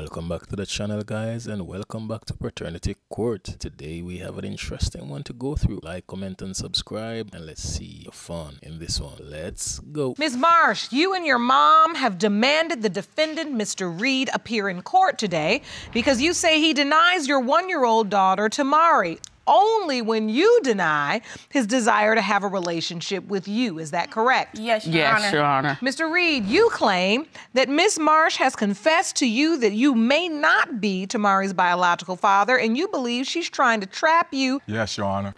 Welcome back to the channel, guys, and welcome back to Paternity Court. Today we have an interesting one to go through. Like, comment, and subscribe, and let's see the fun in this one. Let's go. Ms. Marsh, you and your mom have demanded the defendant, Mr. Reed, appear in court today because you say he denies your one-year-old daughter, Tamari, only when you deny his desire to have a relationship with you. Is that correct? Yes, Your Honor. Yes, Your Honor. Mr. Reed, you claim that Ms. Marsh has confessed to you that you may not be Tamari's biological father, and you believe she's trying to trap you. Yes, Your Honor.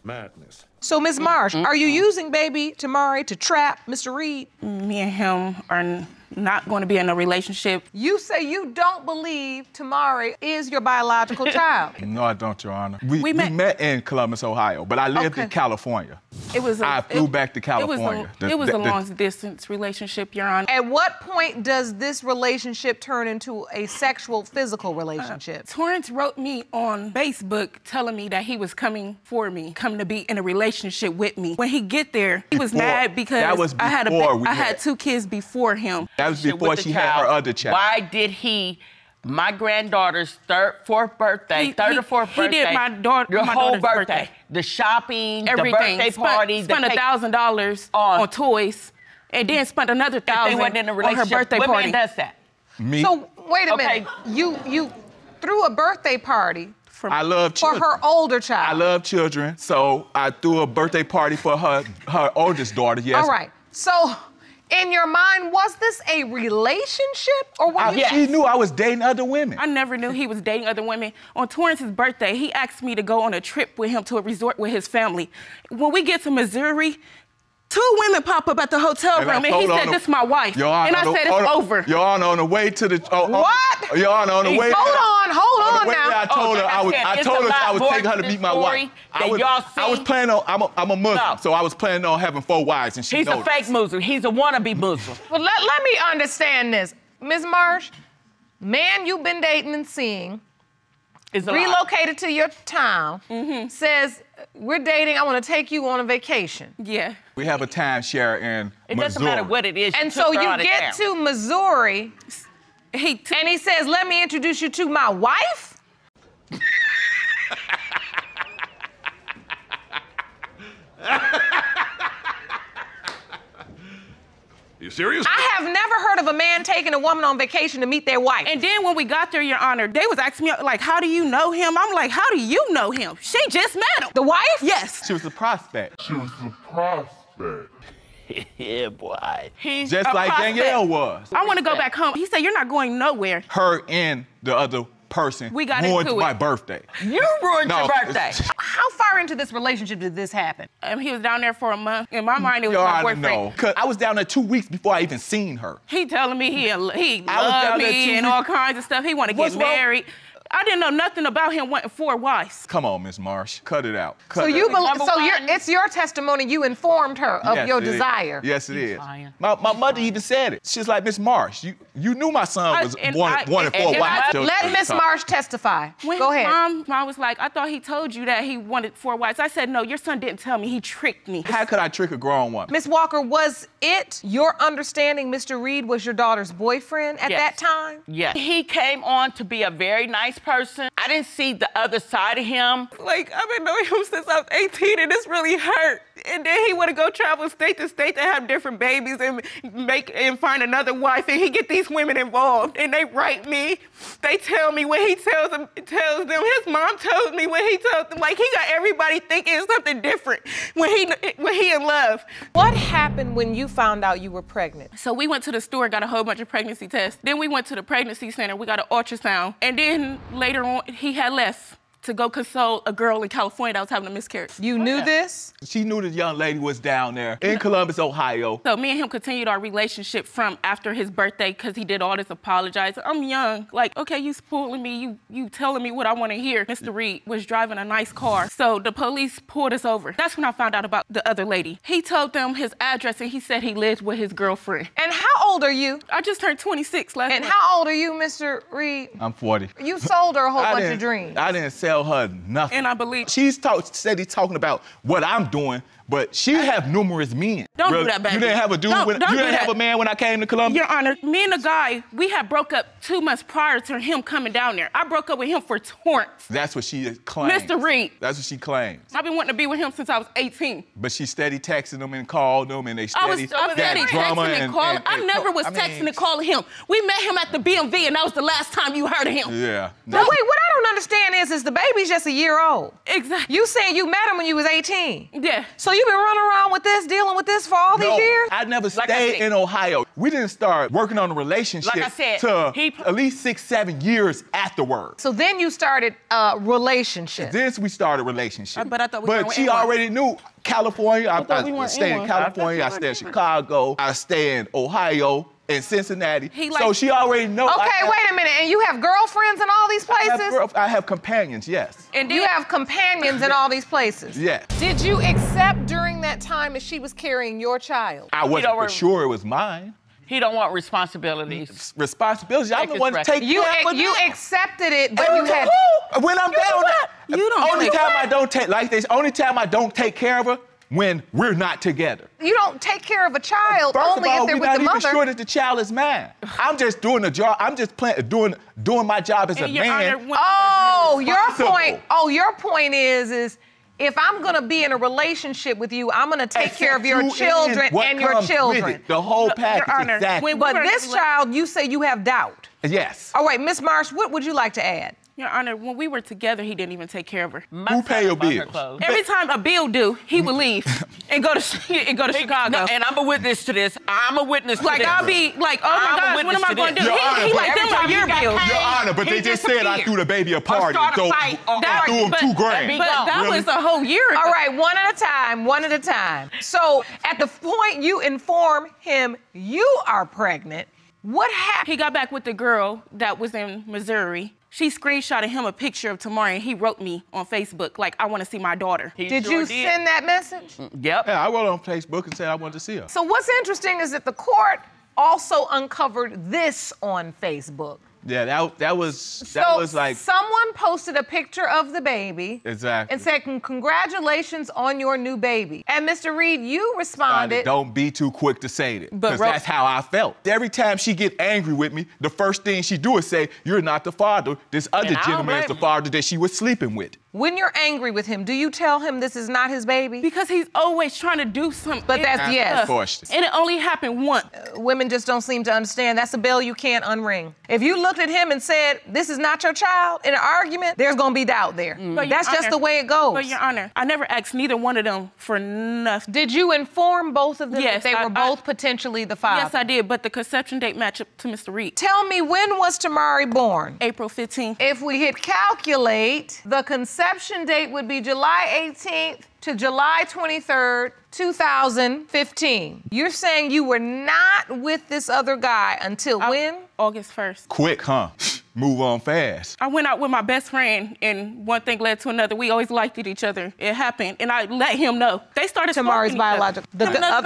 Madness. So, Ms. Marsh, are you using baby Tamari to trap Mr. Reed? Me and him are not going to be in a relationship. You say you don't believe Tamari is your biological child. No, I don't, Your Honor. We met in Columbus, Ohio, but I lived in California. I flew back to California. It was a long-distance relationship, Your Honor. At what point does this relationship turn into a sexual, physical relationship? Torrance wrote me on Facebook telling me that he was coming for me, coming to be in a relationship with me. When he get there, he was mad because I had 2 kids before him. That was before she had her other child. Why did he, my granddaughter's third or fourth birthday, He did my daughter's whole birthday. birthday. The shopping, Everything. the birthday party. Spent $1,000 on toys, and then spent another $1,000 on her birthday what party. man does that? Me? So, wait a minute. You threw a birthday party I love children. for her older child. I love children, so I threw a birthday party for her oldest daughter, yes. All right. So, in your mind, was this a relationship, or were you? She knew I was dating other women. I never knew he was dating other women. On Torrance's birthday, he asked me to go on a trip with him to a resort with his family. When we get to Missouri, 2 women pop up at the hotel room, and he said, "This is my wife." Your Honor, and I said, "It's over." Your Honor, on the way to the... What? Your Honor, on the way... Hold on now. I told her I was taking her to meet my wife. I was planning on... I'm a Muslim, so I was planning on having 4 wives, and she He's a fake Muslim. He's a wannabe Muslim. Well, let me understand this. Ms. Marsh, man you've been dating and seeing, relocated to your town, says, "We're dating, I want to take you on a vacation." Yeah. We have a timeshare in Missouri. It doesn't matter what it is. And so you get to Missouri, and he says, "Let me introduce you to my wife?" You serious? I have never heard of a man taking a woman on vacation to meet their wife. And then when we got there, Your Honor, they was asking me, like, "How do you know him?" I'm like, "How do you know him?" She just met him. The wife? Yes. She was a prospect. Yeah, boy. He's Just a like prospect. Danielle was. I want to go back home. He said, "You're not going nowhere." Her and the other person We got ruined into my it. birthday. You ruined your birthday. How far into this relationship did this happen? He was down there for a month. In my mind, it was Your my Honor, boyfriend. no. 'Cause I was down there 2 weeks before I even seen her. He telling me he I was loved down there me 2 and all kinds of stuff. He want to get What's wrong? married. I didn't know nothing about him wanting 4 wives. Come on, Miss Marsh. Cut it out. So it's your testimony, you informed her of your desire. Yes, it is. lying. My mother even said it. She's like, "Miss Marsh, you knew my son was wanted 4 wives." Let Miss Marsh testify. When Go ahead. Mom was like, "I thought he told you that he wanted 4 wives." I said, "No, your son didn't tell me. He tricked me." How could I trick a grown woman? Miss Walker, was it your understanding Mr. Reed was your daughter's boyfriend at that time? Yes. He came on to be a very nice person. I didn't see the other side of him. Like, I've been knowing him since I was 18, and this really hurt. And then he want to go travel state to state to have different babies and find another wife, and he get these women involved, and they write me. They tell me when he tells them. His mom tells me when he tells them. Like, he got everybody thinking something different when he in love. What happened when you found out you were pregnant? So we went to the store, got a whole bunch of pregnancy tests. Then we went to the pregnancy center. We got an ultrasound, and then later on he had left to go console a girl in California that was having a miscarriage. You knew this? She knew the young lady was down there in Columbus, Ohio. So me and him continued our relationship from after his birthday because he did all this apologizing. I'm young. Like, okay, you spoiling me. You telling me what I want to hear. Mr. Reed was driving a nice car. So the police pulled us over. That's when I found out about the other lady. He told them his address and he said he lived with his girlfriend. And how old are you? I just turned 26 last month. And how old are you, Mr. Reed? I'm 40. You sold her a whole bunch of dreams. I didn't sell her nothing. And I believe. She's steady talking about what I'm doing, But she have numerous men. Don't do that, baby. You didn't have a dude. Don't you do didn't that. have a man when I came to Columbia. Your Honor, me and the guy, we had broke up 2 months prior to him coming down there. I broke up with him for Torrance. That's what she claims. Mr. Reed. That's what she claims. I've been wanting to be with him since I was 18. But she steady texting them and called them, and they I was steady texting and calling. I never was texting and calling him. We met him at the BMV, and that was the last time you heard of him. Yeah. But wait, what I don't understand is the baby's just a year old. Exactly. You saying you met him when you was 18? Yeah. So you've been running around with this, dealing with this for all these years? I never stayed in Ohio. We didn't start working on a relationship Like I said, till at least 6, 7 years afterwards. So then you started a relationship. Then we started a relationship. But I thought we But weren't she in one. already knew California. I thought we weren't stay in in one. California. I stay in Chicago. I stay in Ohio and Cincinnati. He So she already knows. Okay, wait a minute. And you have girlfriends in all these places? I have companions, yes. And you have companions in all these places? Yes. Did you accept during that time that she was carrying your child? I wasn't for sure it was mine. He don't want responsibilities. Responsibility. I'm the one to take You care of you that. accepted it, but you had... When I'm down there. You don't Only take time I don't take, like this, only time I don't take care of her when we're not together. You don't take care of a child First only of all, if they're we're with not the even mother. sure that the child is mine. I'm just doing the job. I'm just doing my job as a Your man. Honor, when- Oh, your Responsible. point. Oh, your point is if I'm gonna be in a relationship with you, I'm gonna take care of your Accept you children what and your comes with children. it. The whole package, Honor, exactly. when- But this child, you say you have doubt. Yes. All right, Miss Marsh, what would you like to add? Your Honor, when we were together, he didn't even take care of her. Who pay your bills? Every time a bill due, he would leave and go to Chicago. No, and I'm a witness to this. I'm a witness to Like, this. I'll be like, oh my I'm a gosh, what witness am I to going to this. do? Your Honor, He but like, every them are time your he got bills. paid, Your Honor, but he they just said I disappeared. threw the baby a party. start a So fight, or I threw him but- $2 grand. Be But gone. that Really? was a whole year ago. All right, one at a time, one at a time. So at the point you inform him you are pregnant, what happened? He got back with the girl that was in Missouri. She screenshotted him a picture of Tamari, and he wrote me on Facebook, like, I want to see my daughter. Did you send that message? Yep. Yeah, I wrote on Facebook and said I wanted to see her. So what's interesting is that the court also uncovered this on Facebook. Yeah, that was like someone posted a picture of the baby. Exactly. And said, congratulations on your new baby. And Mr. Reed, you responded. Don't be too quick to say it, But because that's how I felt. Every time she get angry with me, the first thing she do is say, "You're not the father. This other And I don't gentleman is blame the you. father that she was sleeping with." When you're angry with him, do you tell him this is not his baby? Because he's always trying to do something. But that's yes. Question. And it only happened once. Women just don't seem to understand. That's a bell you can't unring. If you looked at him and said, this is not your child, in an argument, there's gonna be doubt there. But That's Your just Honor- the way it goes. But Your Honor, I never asked neither one of them for nothing. Did you inform both of them Yes, that they were both potentially the father? Yes, I did, but the conception date matched up to Mr. Reed. Tell me, when was Tamari born? April 15th. If we hit calculate, the conception date would be July 18th to July 23rd, 2015. You're saying you were not with this other guy until when? August 1st. Quick, huh? Move on fast. I went out with my best friend, and one thing led to another. We always liked each other. It happened, and I let him know. They started Tamari's stalking each other. biological- Him and another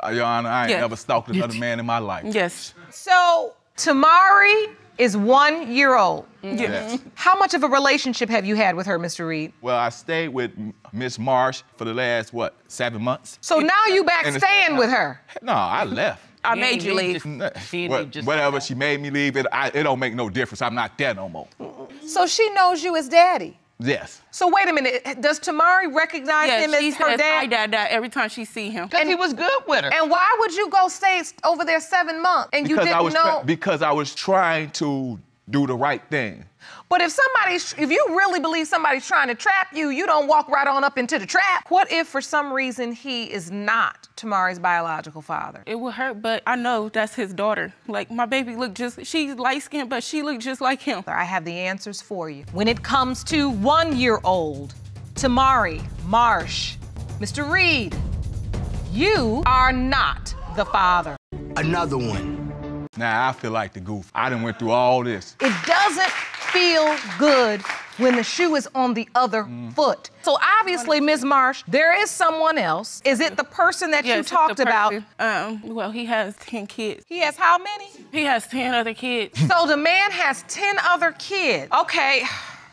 guy. Your Honor, I ain't Yeah. never stalked another man in my life. Yes. So, Tamari is 1 year old. Yes. How much of a relationship have you had with her, Mr. Reed? Well, I stayed with Miss Marsh for the last, 7 months? So now you back And it's- staying with her. No, I left. I made you leave. Whatever, she made me leave, it don't make no difference. I'm not there no more. So she knows you as daddy. Yes. So wait a minute, does Tamari recognize him she as her says, "Hi, dad? Dad," every time she see him. Because he was good with her. And why would you go stay over there 7 months and you didn't know? Because I was trying to do the right thing. But if you really believe somebody's trying to trap you, you don't walk right on up into the trap. What if for some reason he is not Tamari's biological father? It would hurt, but I know that's his daughter. Like, my baby she's light-skinned, but she looked just like him. I have the answers for you. When it comes to 1 year old, Tamari Marsh, Mr. Reed, you are not the father. Another one. Now, I feel like the goof. I done went through all this. It doesn't feel good when the shoe is on the other foot. So obviously, Ms. Marsh, there is someone else. Is it the person that you Yes, talked the about? person. Well, he has 10 kids. He has how many? He has 10 other kids. So the man has 10 other kids. Okay.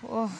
Well,